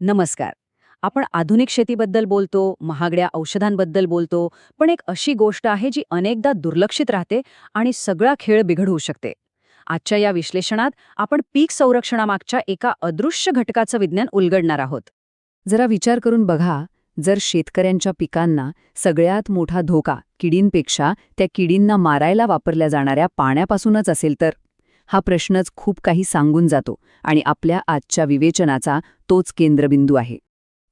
नमस्कार. आपण आधुनिक शेतीबद्दल बोलतो, महागड्या औषधांबद्दल बोलतो, पण एक अशी गोष्ट आहे जी अनेकदा दुर्लक्षित राहते आणि सगळा खेळ बिघड होऊ शकते. आजच्या या विश्लेषणात आपण पीक संरक्षणामागच्या एका अदृश्य घटकाचं विज्ञान उलगडणार आहोत. जरा विचार करून बघा, जर शेतकऱ्यांच्या पिकांना सगळ्यात मोठा धोका किडींपेक्षा त्या किडींना मारायला वापरल्या जाणाऱ्या पाण्यापासूनच असेल तर? हा प्रश्नच खूप काही सांगून जातो आणि आपल्या आजच्या विवेचनाचा तोच केंद्रबिंदू आहे.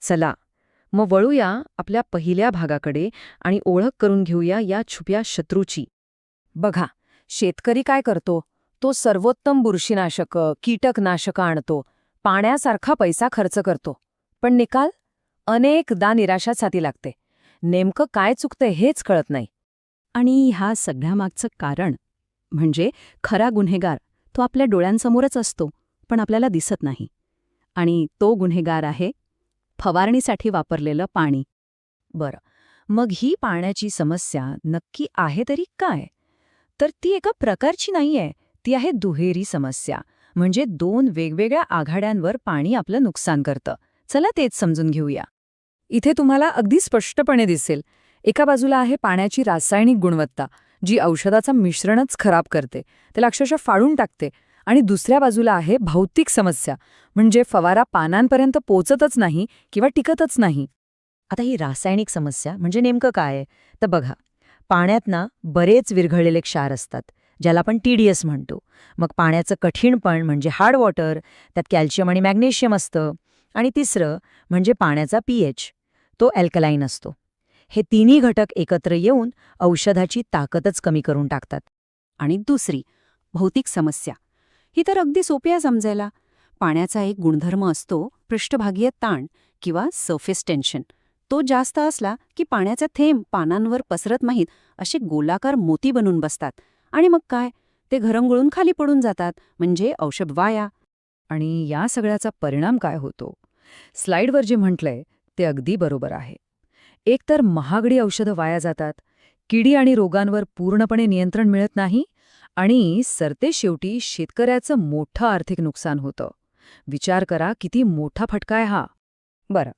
चला मग वळूया आपल्या पहिल्या भागाकडे आणि ओळख करून घेऊया या छुप्या शत्रूची. बघा, शेतकरी काय करतो? तो सर्वोत्तम बुरशीनाशकं, कीटकनाशकं आणतो, पाण्यासारखा पैसा खर्च करतो. पण निकाल? अनेकदा निराशाच हाती लागते. नेमकं काय चुकतंय हेच कळत नाही. आणि ह्या सगळ्यामागचं कारण म्हणजे खरा गुन्हेगार तो आपल्या डोळ्यांसमोरच असतो, पण आपल्याला दिसत नाही. आणि तो गुन्हेगार आहे फवारणीसाठी वापरलेलं पाणी. बरं, मग ही पाण्याची समस्या नक्की आहे तरी काय? तर ती एका प्रकारची नाहीये, ती आहे दुहेरी समस्या. म्हणजे दोन वेगवेगळ्या आघाड्यांवर पाणी आपलं नुकसान करतं. चला तेच समजून घेऊया. इथे तुम्हाला अगदी स्पष्टपणे दिसेल, एका बाजूला आहे पाण्याची रासायनिक गुणवत्ता, जी औषधाचं मिश्रणच खराब करते, त्याला अक्षरशः फाडून टाकते. आणि दुसऱ्या बाजूला आहे भौतिक समस्या, म्हणजे फवारा पानांपर्यंत पोचतच नाही किंवा टिकतच नाही. आता ही रासायनिक समस्या म्हणजे नेमकं काय आहे? तर बघा, पाण्यात ना बरेच विरघळलेले क्षार असतात, ज्याला आपण TDS म्हणतो. मग पाण्याचं कठीणपण म्हणजे हार्ड वॉटर, त्यात कॅल्शियम आणि मॅग्नेशियम असतं. आणि तिसरं म्हणजे पाण्याचा pH, तो अल्कलाईन असतो. हे तिन्ही घटक एकत्र येऊन औषधाची ताकदच कमी करून टाकतात. आणि दुसरी भौतिक समस्या, ही तर अगदी सोपी आहे समजायला. पाण्याचा एक गुणधर्म असतो पृष्ठभागीय ताण किंवा सरफेस टेन्शन. तो जास्त असला की पाण्याचे थेंब पानांवर पसरत नाहीत, असे गोलाकार मोती बनून बसतात. आणि मग काय, ते घरंगळून खाली पडून जातात, म्हणजे औषध वाया. आणि या सगळ्याचा परिणाम काय होतो? स्लाइडवर जे म्हटलंय ते अगदी बरोबर आहे. एकतर महागडी औषधं वाया जातात, किडी आणि रोगांवर पूर्णपणे नियंत्रण मिळत नाही, आणि सरतेशेवटी शेतकऱ्याचं मोठं आर्थिक नुकसान होतं. विचार करा किती मोठा फटका आहे हा. बरं,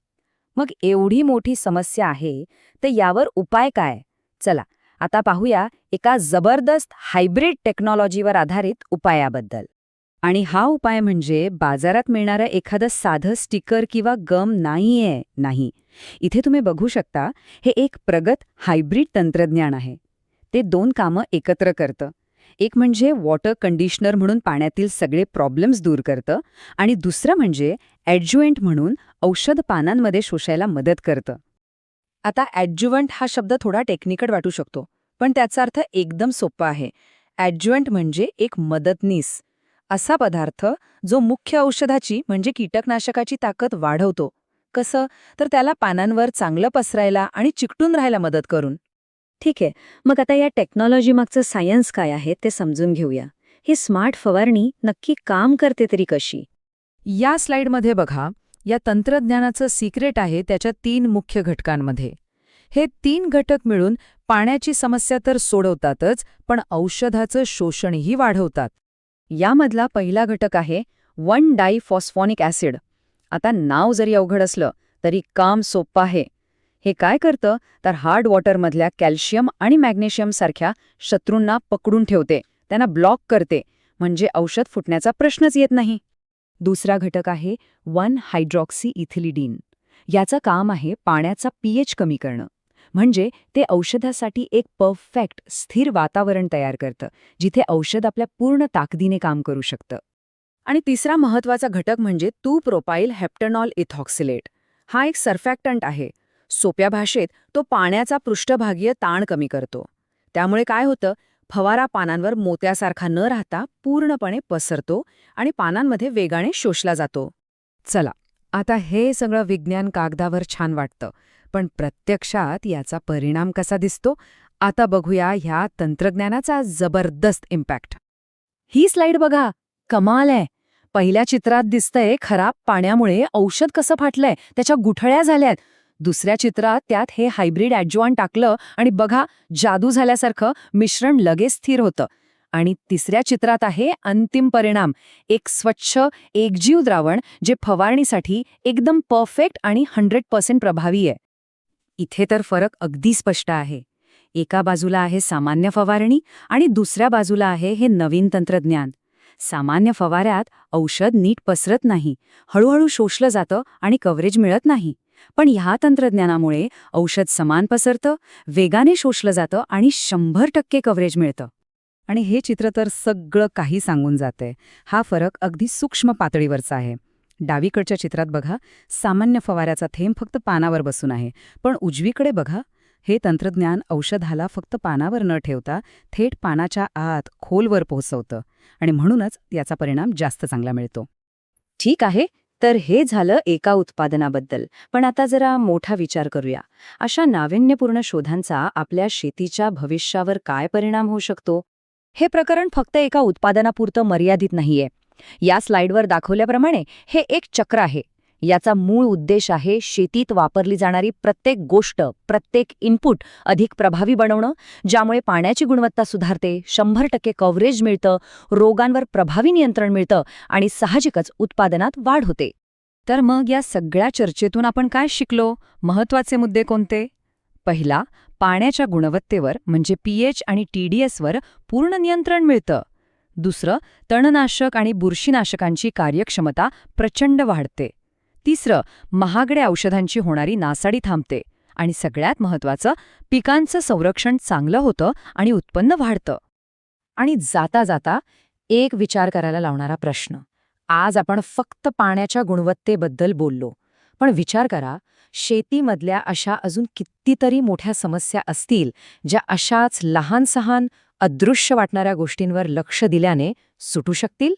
मग एवढी मोठी समस्या आहे, तर यावर उपाय काय? चला आता पाहूया एका जबरदस्त हायब्रिड टेक्नॉलॉजीवर आधारित उपायाबद्दल. आणि हा उपाय म्हणजे बाजारात मिळणारं एखादं साधं स्टिकर किंवा गम नाहीये. नाही, इथे तुम्ही बघू शकता, हे एक प्रगत हायब्रिड तंत्रज्ञान आहे. ते दोन कामं एकत्र करतं. एक म्हणजे वॉटर कंडिशनर म्हणून पाण्यातील सगळे प्रॉब्लेम्स दूर करतं, आणि दुसरं म्हणजे ॲड्ज्युएंट म्हणून औषध पानांमध्ये शोषायला मदत करतं. आता ॲड्ज्युवंट हा शब्द थोडा टेक्निकल वाटू शकतो, पण त्याचा अर्थ एकदम सोपा आहे. ॲड्ज्युवंट म्हणजे एक मदतनीस, असा पदार्थ जो मुख्य औषधाची म्हणजे कीटकनाशकाची ताकद वाढवतो. कसं? तर त्याला पानांवर चांगलं पसरायला आणि चिकटून राहायला मदत करून. ठीक आहे, मग आता या टेक्नॉलॉजी मागचं सायन्स काय आहे ते समजून घेऊया. ही स्मार्ट फवारणी नक्की काम करते तरी कशी? या स्लाइडमध्ये बघा, या तंत्रज्ञानाचं सिक्रेट आहे त्याच्या 3 मुख्य घटकांमध्ये. हे 3 घटक मिळून पाण्याची समस्या तर सोडवतातच, पण औषधाचं शोषणही वाढवतात. यामधला पहिला घटक आहे 1-डायफॉस्फॉनिक ॲसिड. आता नाव जरी अवघड असलं तरी काम सोपं आहे. हे काय करतं तर हार्ड वॉटरमधल्या कॅल्शियम आणि मॅग्नेशियम सारख्या शत्रूंना पकडून ठेवते, त्यांना ब्लॉक करते, म्हणजे औषध फुटण्याचा प्रश्नच येत नाही. दुसरा घटक आहे 1-हायड्रॉक्सीइथिलिडीन. याचं काम आहे पाण्याचा pH कमी करणं. म्हणजे ते औषधासाठी एक परफेक्ट स्थिर वातावरण तयार करतं, जिथे औषध आपल्या पूर्ण ताकदीने काम करू शकतं. आणि तिसरा महत्त्वाचा घटक म्हणजे 2-प्रोपाइल हेप्टॅनॉल इथॉक्सिलेट. हा एक सर्फॅक्टंट आहे. सोप्या भाषेत तो पाण्याचा पृष्ठभागीय ताण कमी करतो. त्यामुळे काय होतं, फवारा पानांवर मोत्यासारखा न राहता पूर्णपणे पसरतो आणि पानांमध्ये वेगाने शोषला जातो. चला, आता हे सगळं विज्ञान कागदावर छान वाटतं, पण प्रत्यक्षात याचा परिणाम कसा दिसतो? आता बघूया ह्या तंत्रज्ञानाचा जबरदस्त इम्पॅक्ट. ही स्लाइड बघा, कमाल आहे. पहिल्या चित्रात दिसतंय खराब पाण्यामुळे औषध कसं फाटलंय, त्याच्या गुठळ्या झाल्यात. दुसऱ्या चित्रात त्यात हे हायब्रिड ॲड्ज्युवंट टाकलं आणि बघा, जादू झाल्यासारखं मिश्रण लगेच स्थिर होतं. आणि तिसऱ्या चित्रात आहे अंतिम परिणाम, एक स्वच्छ एकजीव द्रावण जे फवारणीसाठी एकदम परफेक्ट आणि 100% प्रभावी आहे. इथे तर फरक अगदी स्पष्ट आहे. एका बाजूला आहे सामान्य फवारणी आणि दुसऱ्या बाजूला आहे हे नवीन तंत्रज्ञान. सामान्य फवाऱ्यात औषध नीट पसरत नाही, हळूहळू शोषलं जातं आणि कव्हरेज मिळत नाही. पण ह्या तंत्रज्ञानामुळे औषध समान पसरतं, वेगाने शोषलं जातं आणि 100% कव्हरेज मिळतं. आणि हे चित्र तर सगळं काही सांगून जातंय. हा फरक अगदी सूक्ष्म पातळीवरचा आहे. डावीकडच्या चित्रात बघा, सामान्य फवाऱ्याचा थेंब फक्त पानावर बसून आहे. पण उजवीकडे बघा, हे तंत्रज्ञान औषधाला फक्त पानावर न ठेवता थेट पानाच्या आत खोलवर पोहोचवतं आणि म्हणूनच याचा परिणाम जास्त चांगला मिळतो. ठीक आहे, तर हे झालं एका उत्पादनाबद्दल. पण आता जरा मोठा विचार करूया. अशा नाविन्यपूर्ण शोधांचा आपल्या शेतीच्या भविष्यावर काय परिणाम होऊ शकतो? हे प्रकरण फक्त एका उत्पादनापुरतं मर्यादित नाहीये. या स्लाइडवर दाखवल्याप्रमाणे हे एक चक्र आहे. याचा मूळ उद्देश आहे शेतीत वापरली जाणारी प्रत्येक गोष्ट, प्रत्येक इनपुट अधिक प्रभावी बनवणं, ज्यामुळे पाण्याची गुणवत्ता सुधारते, 100% कव्हरेज मिळतं, रोगांवर प्रभावी नियंत्रण मिळतं आणि साहजिकच उत्पादनात वाढ होते. तर मग या सगळ्या चर्चेतून आपण काय शिकलो? महत्वाचे मुद्दे कोणते? पहिला, पाण्याच्या गुणवत्तेवर म्हणजे पीएच आणि टीडीएसवर पूर्ण नियंत्रण मिळतं. दुसरं, तणनाशक आणि बुरशीनाशकांची कार्यक्षमता प्रचंड वाढते. तिसरं, महागड्या औषधांची होणारी नासाडी थांबते. आणि सगळ्यात महत्वाचं, पिकांचं संरक्षण चांगलं होतं आणि उत्पन्न वाढतं. आणि जाता जाता एक विचार करायला लावणारा प्रश्न. आज आपण फक्त पाण्याच्या गुणवत्तेबद्दल बोललो. पण विचार करा, शेतीमधल्या अशा अजून कितीतरी मोठ्या समस्या असतील ज्या अशाच लहान सहान अदृश्य वाटणाऱ्या गोष्टींवर लक्ष दिल्याने सुटू शकतील.